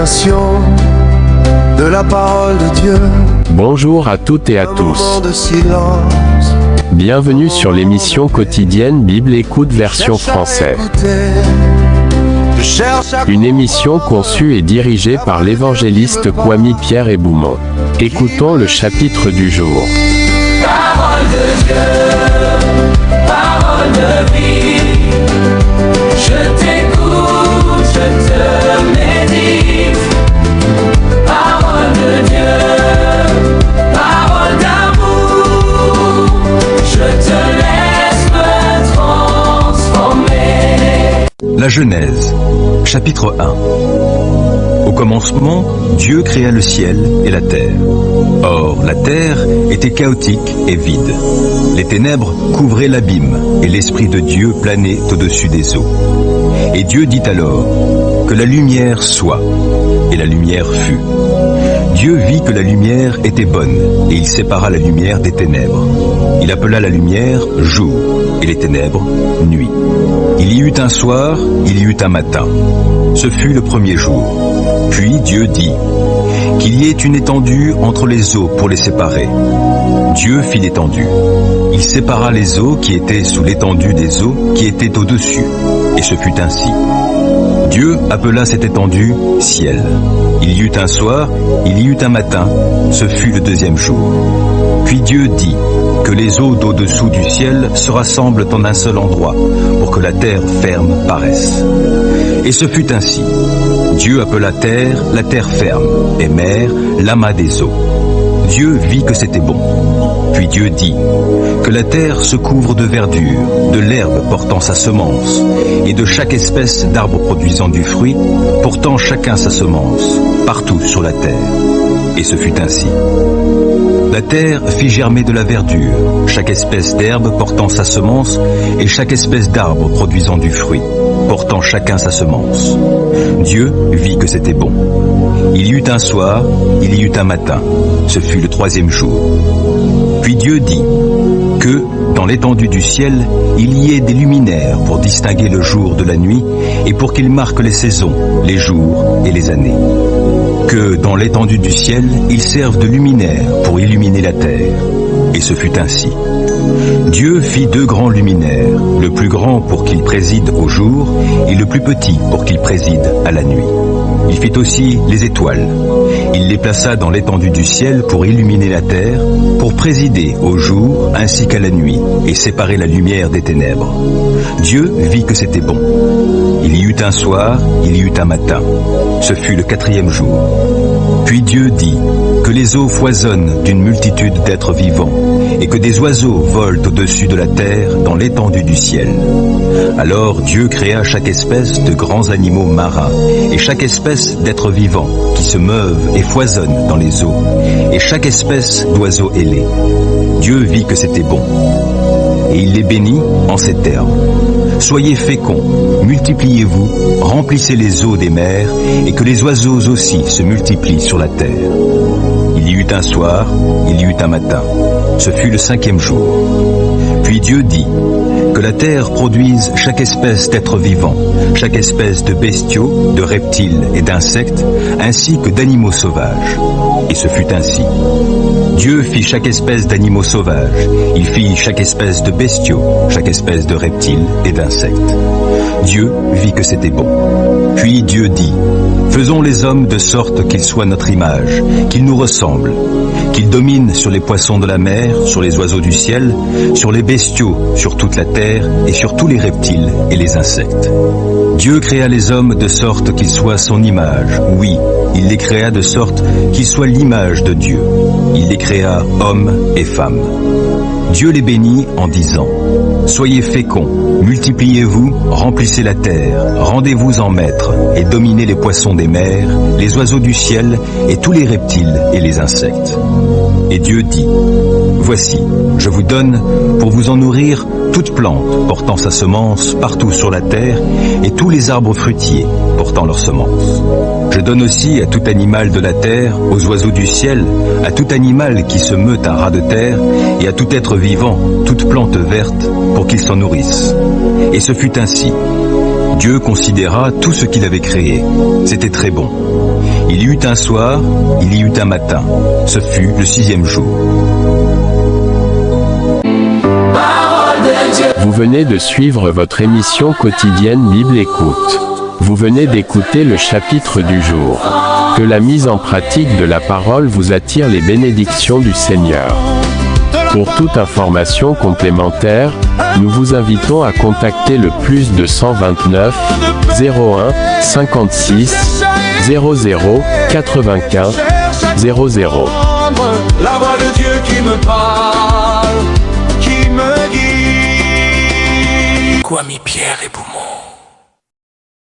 méditation de la parole de Dieu. Bonjour à toutes et à tous. Bienvenue sur l'émission quotidienne Bible Écoute version française. Une émission conçue et dirigée par l'évangéliste Kwame Pierre Eboumon. Écoutons le chapitre du jour. Parole de Dieu, parole de vie. Je t'écoute, je te médite. Parole de Dieu, parole d'amour. Je te laisse me transformer. La Genèse, chapitre 1. Au commencement, Dieu créa le ciel et la terre. Or, la terre était chaotique et vide. Les ténèbres couvraient l'abîme, et l'Esprit de Dieu planait au-dessus des eaux. Et Dieu dit alors, « Que la lumière soit. » Et la lumière fut. Dieu vit que la lumière était bonne, et il sépara la lumière des ténèbres. Il appela la lumière jour, et les ténèbres nuit. Il y eut un soir, il y eut un matin. Ce fut le premier jour. Puis Dieu dit, qu'il y ait une étendue entre les eaux pour les séparer. Dieu fit l'étendue. Il sépara les eaux qui étaient sous l'étendue des eaux qui étaient au-dessus, et ce fut ainsi. Dieu appela cette étendue ciel. Il y eut un soir, il y eut un matin, ce fut le deuxième jour. Puis Dieu dit, que les eaux d'au-dessous du ciel se rassemblent en un seul endroit, pour que la terre ferme paraisse. Et ce fut ainsi. Dieu appela terre la terre ferme, et mer l'amas des eaux. Dieu vit que c'était bon. Puis Dieu dit, que la terre se couvre de verdure, de l'herbe portant sa semence, et de chaque espèce d'arbre produisant du fruit, portant chacun sa semence, partout sur la terre. Et ce fut ainsi. La terre fit germer de la verdure, chaque espèce d'herbe portant sa semence, et chaque espèce d'arbre produisant du fruit, portant chacun sa semence. Dieu vit que c'était bon. Il y eut un soir, il y eut un matin, ce fut le troisième jour. Puis Dieu dit, que, dans l'étendue du ciel, il y ait des luminaires pour distinguer le jour de la nuit, et pour qu'ils marquent les saisons, les jours et les années. Que, dans l'étendue du ciel, ils servent de luminaires pour illuminer la terre. Et ce fut ainsi. Dieu fit deux grands luminaires, le plus grand pour qu'il préside au jour, et le plus petit pour qu'il préside à la nuit. Il fit aussi les étoiles. Il les plaça dans l'étendue du ciel pour illuminer la terre, pour présider au jour ainsi qu'à la nuit, et séparer la lumière des ténèbres. Dieu vit que c'était bon. Il y eut un soir, il y eut un matin. Ce fut le quatrième jour. Puis Dieu dit, que les eaux foisonnent d'une multitude d'êtres vivants, et que des oiseaux volent au-dessus de la terre dans l'étendue du ciel. Alors Dieu créa chaque espèce de grands animaux marins, et chaque espèce d'êtres vivants qui se meuvent et foisonnent dans les eaux, et chaque espèce d'oiseaux ailés. Dieu vit que c'était bon. Et il les bénit en ces termes. Soyez féconds, multipliez-vous, remplissez les eaux des mers, et que les oiseaux aussi se multiplient sur la terre. Il y eut un soir, il y eut un matin. Ce fut le cinquième jour. Puis Dieu dit, que la terre produise chaque espèce d'êtres vivants, chaque espèce de bestiaux, de reptiles et d'insectes, ainsi que d'animaux sauvages. Et ce fut ainsi. Dieu fit chaque espèce d'animaux sauvages, il fit chaque espèce de bestiaux, chaque espèce de reptiles et d'insectes. Dieu vit que c'était bon. Puis Dieu dit, faisons les hommes de sorte qu'ils soient notre image, qu'ils nous ressemblent, qu'ils dominent sur les poissons de la mer, sur les oiseaux du ciel, sur les bestiaux, sur toute la terre et sur tous les reptiles et les insectes. Dieu créa les hommes de sorte qu'ils soient son image, oui, il les créa de sorte qu'ils soient l'image de Dieu. Il les créa hommes et femmes. Dieu les bénit en disant, soyez féconds, multipliez-vous, remplissez la terre, rendez-vous en maîtres, et dominez les poissons des mers, les oiseaux du ciel, et tous les reptiles et les insectes. Et Dieu dit, voici, je vous donne, pour vous en nourrir, toute plante portant sa semence partout sur la terre, et tous les arbres fruitiers portant leur semence. Je donne aussi à tout animal de la terre, aux oiseaux du ciel, à tout animal qui se meut à ras de terre, et à tout être vivant, toute plante verte, pour qu'ils s'en nourrissent. Et ce fut ainsi. Dieu considéra tout ce qu'il avait créé. C'était très bon. Il y eut un soir, il y eut un matin. Ce fut le 6e jour. Vous venez de suivre votre émission quotidienne Bible Écoute. Vous venez d'écouter le chapitre du jour. Que la mise en pratique de la parole vous attire les bénédictions du Seigneur. Pour toute information complémentaire, nous vous invitons à contacter le plus de 129 01 56 00 95 00. La voix de Dieu qui me parle, qui me guide. Kwame Pierre et Boumont.